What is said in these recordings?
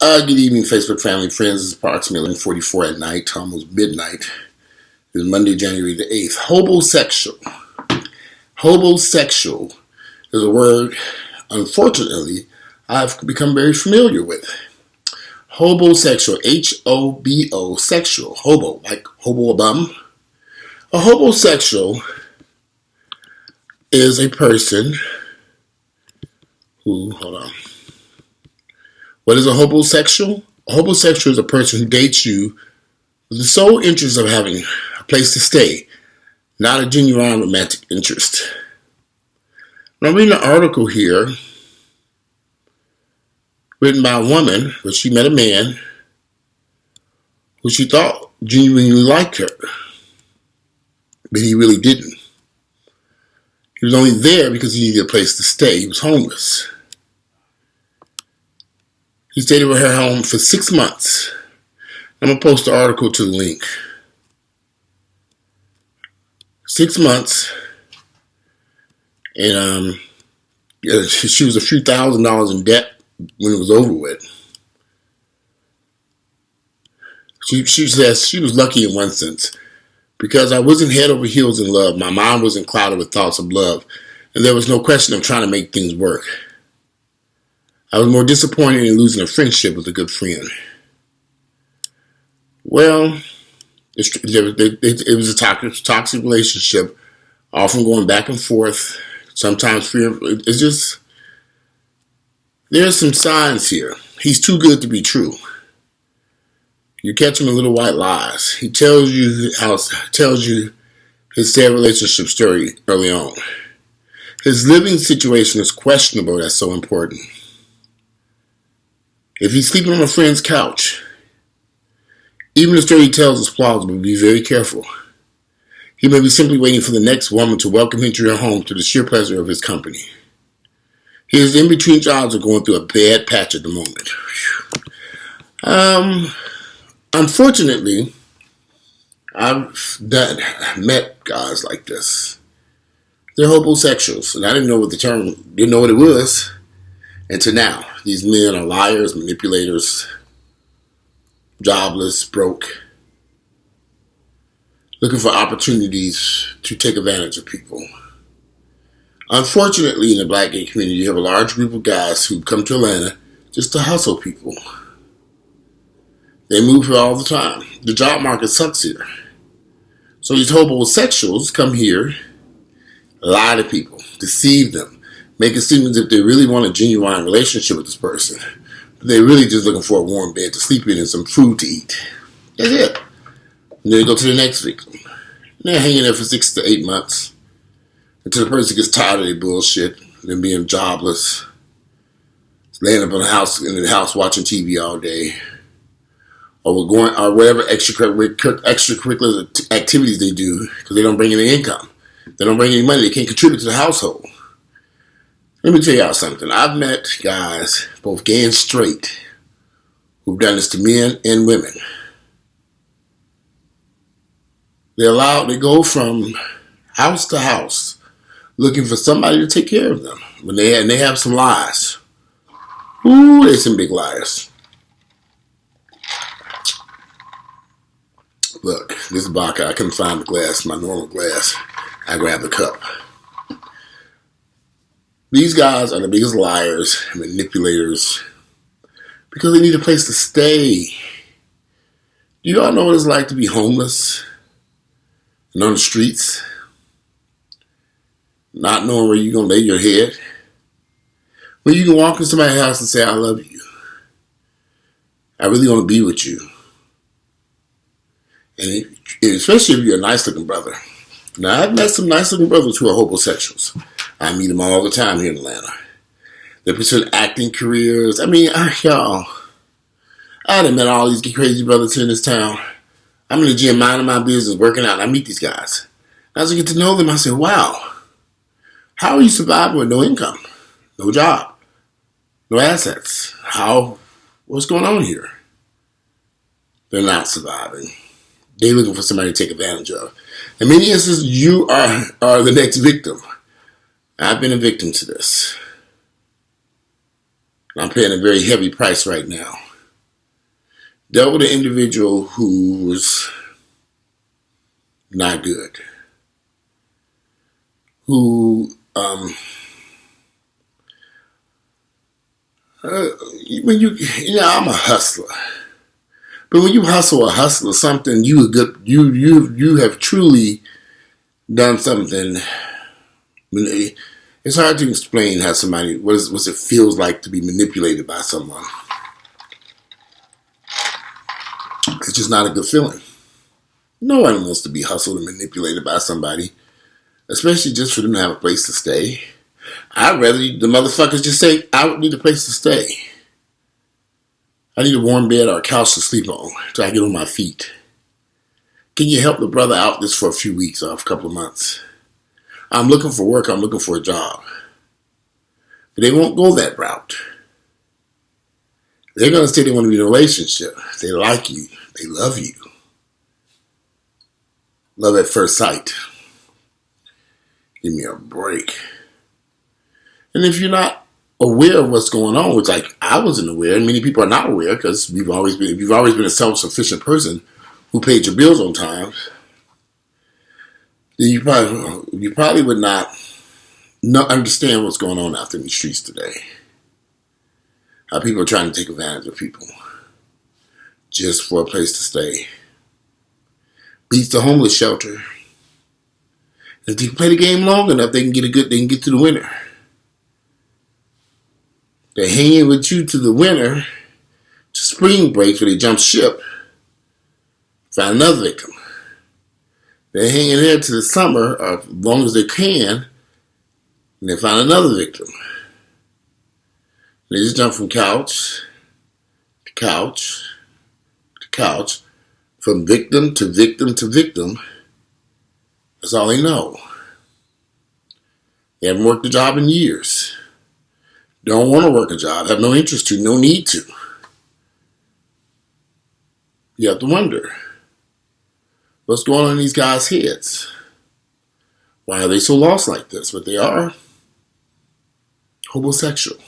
Good evening, Facebook family, friends. It's approximately 11:44 at night, almost midnight. It's Monday, January the 8th. Hobosexual. Hobosexual is a word, unfortunately, I've become very familiar with. Hobosexual, H-O-B-O, sexual, hobo, like hobo a bum. A hobosexual is a person who, hold on. What is a hobosexual? A hobosexual is a person who dates you with the sole interest of having a place to stay, not a genuine romantic interest. Now, I'm reading an article here written by a woman where she met a man who she thought genuinely liked her, but he really didn't. He was only there because he needed a place to stay. He was homeless. He stayed at her home for 6 months. I'm going to post the article to the link. 6 months. And she was a few $1,000s in debt when it was over with. She says she was lucky in one sense. Because I wasn't head over heels in love. My mind wasn't clouded with thoughts of love. And there was no question of trying to make things work. I was more disappointed in losing a friendship with a good friend. Well, it was a toxic relationship, often going back and forth, sometimes fear. It's just, there's some signs here. He's too good to be true. You catch him in little white lies. He tells you his sad relationship story early on. His living situation is questionable. That's so important. If he's sleeping on a friend's couch, even the story he tells is plausible. Be very careful. He may be simply waiting for the next woman to welcome him to her home to the sheer pleasure of his company. His in-between jobs are going through a bad patch at the moment. Unfortunately, I've met guys like this. They're hobosexuals, and I didn't know what it was until now. These men are liars, manipulators, jobless, broke, looking for opportunities to take advantage of people. Unfortunately, in the black gay community, you have a large group of guys who come to Atlanta just to hustle people. They move here all the time. The job market sucks here. So these hobosexuals come here, lie to people, deceive them, make it seem as if they really want a genuine relationship with this person. But they're really just looking for a warm bed to sleep in and some food to eat. That's it. And then they go to the next victim. And they're hanging there for 6 to 8 months until the person gets tired of their bullshit, them being jobless, laying up in the house watching TV all day, or whatever extracurricular activities they do, because they don't bring any income. They don't bring any money. They can't contribute to the household. Let me tell y'all something. I've met guys, both gay and straight, who've done this to men and women. They go from house to house looking for somebody to take care of them. And they have some lies. Ooh, they're some big liars. Look, this is vodka. I couldn't find the glass, my normal glass. I grabbed the cup. These guys are the biggest liars and manipulators because they need a place to stay. Do you all know what it's like to be homeless and on the streets, not knowing where you're going to lay your head? When you can walk into somebody's house and say, I love you. I really want to be with you. And especially if you're a nice-looking brother. Now, I've met some nice-looking brothers who are hobosexuals. I meet them all the time here in Atlanta. They pursue acting careers. I mean, y'all, I done met all these crazy brothers here in this town. I'm in the gym minding my business, working out, and I meet these guys. As I get to know them, I say, wow, how are you surviving with no income, no job, no assets? What's going on here? They're not surviving. They're looking for somebody to take advantage of. In many instances, you are the next victim. I've been a victim to this. I'm paying a very heavy price right now. dealt with an individual who was not good, who when I'm a hustler, but when you hustle a hustler something, you have truly done something. It's hard to explain how somebody what it feels like to be manipulated by someone. It's just not a good feeling. No one wants to be hustled and manipulated by somebody, especially just for them to have a place to stay. I'd rather the motherfuckers just say, I need a place to stay. I need a warm bed or a couch to sleep on till I get on my feet. Can you help the brother out this for a few weeks or a couple of months? I'm looking for work. I'm looking for a job. But they won't go that route. They're going to say they want to be in a relationship. They like you. They love you. Love at first sight. Give me a break. And if you're not aware of what's going on, which like I wasn't aware, and many people are not aware because you've always been a self-sufficient person who paid your bills on time, then you probably would not understand what's going on out there in the streets today. How people are trying to take advantage of people just for a place to stay. Beats the homeless shelter. If they play the game long enough, they can get to the winter. They're hanging with you to the winter, to spring break where they jump ship, find another victim. They're hanging there to the summer as long as they can, and they find another victim. They just jump from couch to couch to couch, from victim to victim to victim. That's all they know. They haven't worked a job in years. Don't want to work a job, have no interest to, no need to. You have to wonder, what's going on in these guys' heads? Why are they so lost like this? But they are homosexual.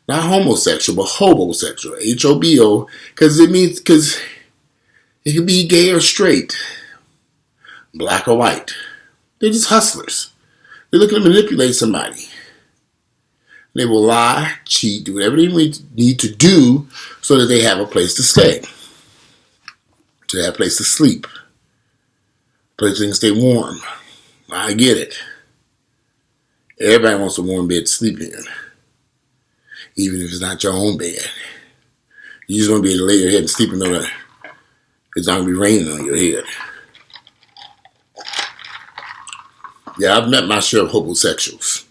Not homosexual, but hobosexual. H-O-B-O, because it can be gay or straight, black or white. They're just hustlers. They're looking to manipulate somebody. They will lie, cheat, do whatever they need to do so that they have a place to stay, to have a place to sleep, a place they can stay warm. I get it. Everybody wants a warm bed to sleep in, even if it's not your own bed. You just want to be able to lay your head and sleep and know that it's not going to be raining on your head. Yeah, I've met my share of homosexuals.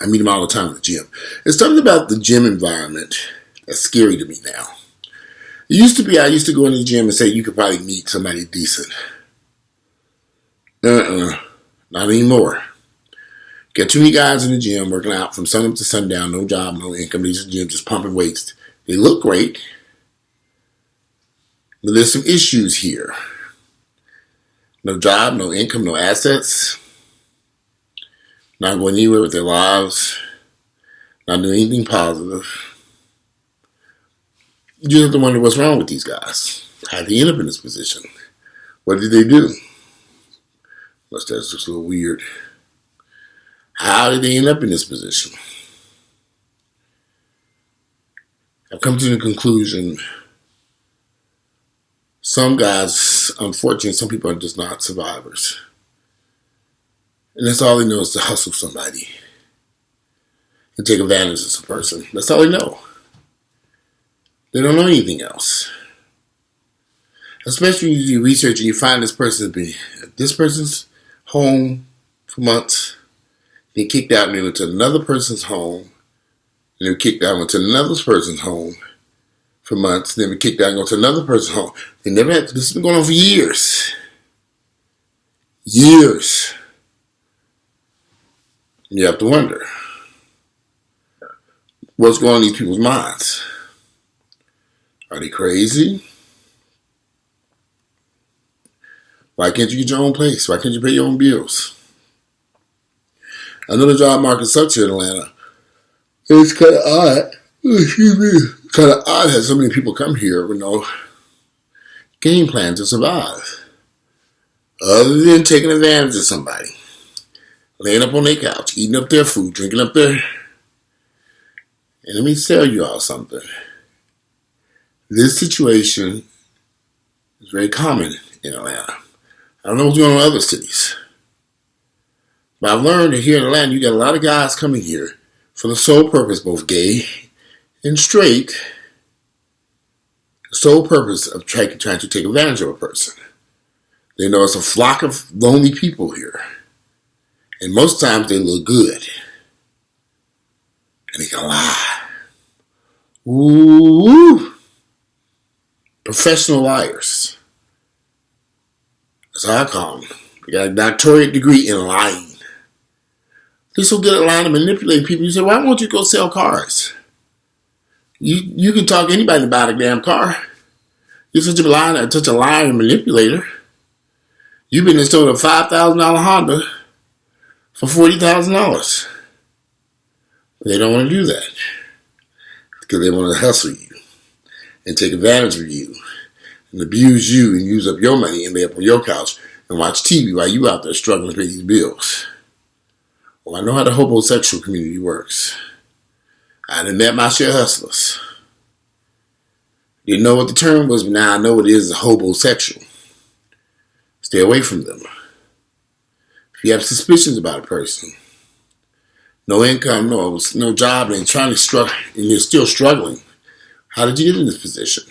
I meet them all the time at the gym. There's something about the gym environment that's scary to me now. It used to be I used to go in the gym and say you could probably meet somebody decent. Not anymore. Got too many guys in the gym working out from sun up to sundown, no job, no income. They're just in the gym, just pumping weights. They look great, but there's some issues here. No job, no income, no assets. Not going anywhere with their lives. Not doing anything positive. You have to wonder what's wrong with these guys. How did they end up in this position? What did they do? Unless that's just a little weird. How did they end up in this position? I've come to the conclusion some guys, unfortunately, some people are just not survivors. And that's all they know is to hustle somebody and take advantage of some person. That's all they know. They don't know anything else. Especially when you do research and you find this person's home for months. They kicked out and they went to another person's home. And they were kicked out and went to another person's home for months. Then they were kicked out and go to another person's home. They never had this has been going on for years. Years. You have to wonder what's going on in these people's minds. Are they crazy? Why can't you get your own place? Why can't you pay your own bills? I know the job market sucks here in Atlanta. It's kind of odd. Excuse me. kind of odd that so many people come here with no game plan to survive, other than taking advantage of somebody, laying up on their couch, eating up their food, drinking up their. And let me tell you all something. This situation is very common in Atlanta. I don't know what's going on in other cities. But I've learned that here in Atlanta, you got a lot of guys coming here for the sole purpose, both gay and straight, the sole purpose of trying to take advantage of a person. They know it's a flock of lonely people here. And most times they look good. And they can lie. Ooh. Professional liars. That's how I call them. They got a doctorate degree in lying. They're so good at lying and manipulating people. You say, why won't you go sell cars? You can talk to anybody about a damn car. You're such a liar and manipulator. You've been sold a $5,000 Honda for $40,000. They don't want to do that because they want to hustle you and take advantage of you and abuse you and use up your money and lay up on your couch and watch TV while you out there struggling to pay these bills. Well, I know how the homosexual community works. I done met my share of hustlers. Didn't know what the term was, but now I know what it is, a homosexual. Stay away from them. If you have suspicions about a person, no income, no job, and trying to struggle, and you're still struggling, how did you get in this position?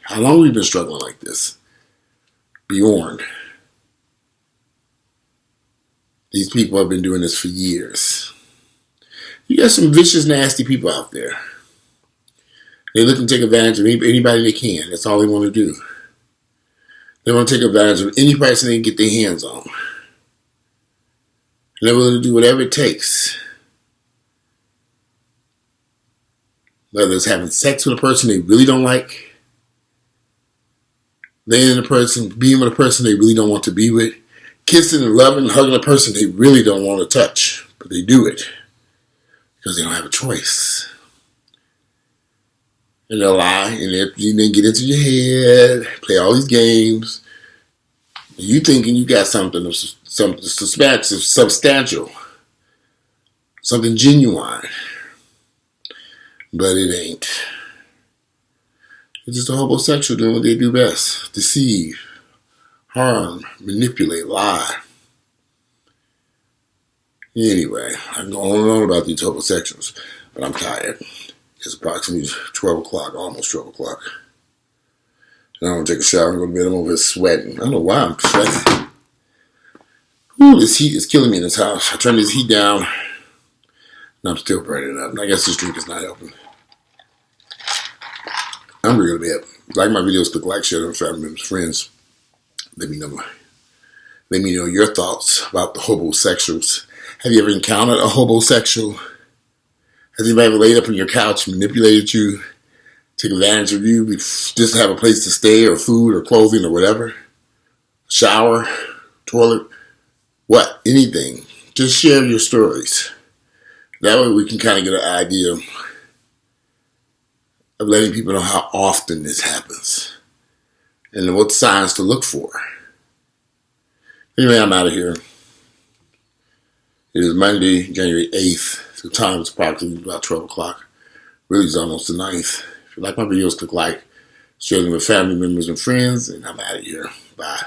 How long have you been struggling like this? Be warned. These people have been doing this for years. You got some vicious, nasty people out there. They look to take advantage of anybody they can. That's all they want to do. They want to take advantage of any person they can get their hands on. And they're willing to do whatever it takes. Whether it's having sex with a person they really don't like, being with a person they really don't want to be with, kissing and loving and hugging a person they really don't want to touch, but they do it because they don't have a choice. And they'll lie, and then get into your head, play all these games. And you thinking you got something substantial, something genuine, but it ain't. It's just a homosexual doing what they do best: deceive, harm, manipulate, lie. Anyway, I can go on and on about these homosexuals, but I'm tired. It's approximately 12 o'clock, almost 12 o'clock. And I'm going to take a shower and go to bed. I'm over here sweating. I don't know why I'm sweating. Ooh, this heat is killing me in this house. I turned this heat down, and I'm still burning up. And I guess this drink is not helping. I'm ready to bed. Like my videos, click like, share them with family members, friends. Let me know your thoughts about the homosexuals. Have you ever encountered a homosexual? Has anybody ever laid up on your couch, manipulated you, took advantage of you, just to have a place to stay or food or clothing or whatever? Shower, toilet, what? Anything. Just share your stories. That way we can kind of get an idea of letting people know how often this happens and what signs to look for. Anyway, I'm out of here. It is Monday, January 8th. The time is approximately about 12 o'clock. Really, it's almost the 9th. If you like my videos, click like, share them with family members and friends, and I'm out of here. Bye.